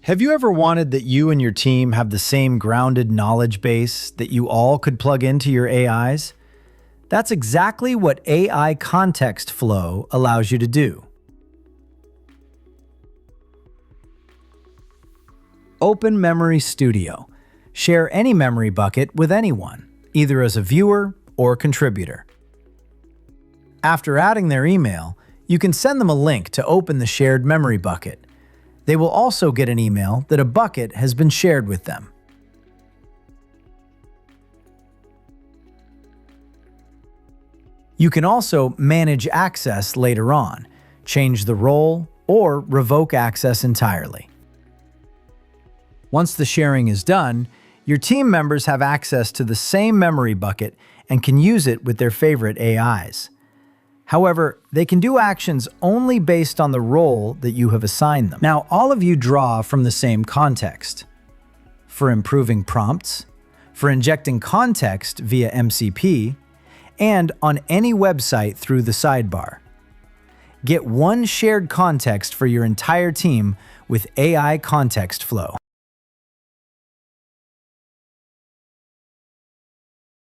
Have you ever wanted that you and your team have the same grounded knowledge base that you all could plug into your AIs? That's exactly what AI Context Flow allows you to do. Open Memory Studio. Share any memory bucket with anyone, either as a viewer or contributor. After adding their email, you can send them a link to open the shared memory bucket. They will also get an email that a bucket has been shared with them. You can also manage access later on, change the role, or revoke access entirely. Once the sharing is done, your team members have access to the same memory bucket and can use it with their favorite AIs. However, they can do actions only based on the role that you have assigned them. Now, all of you draw from the same context. For improving prompts, for injecting context via MCP, and on any website through the sidebar. Get one shared context for your entire team with AI Context Flow.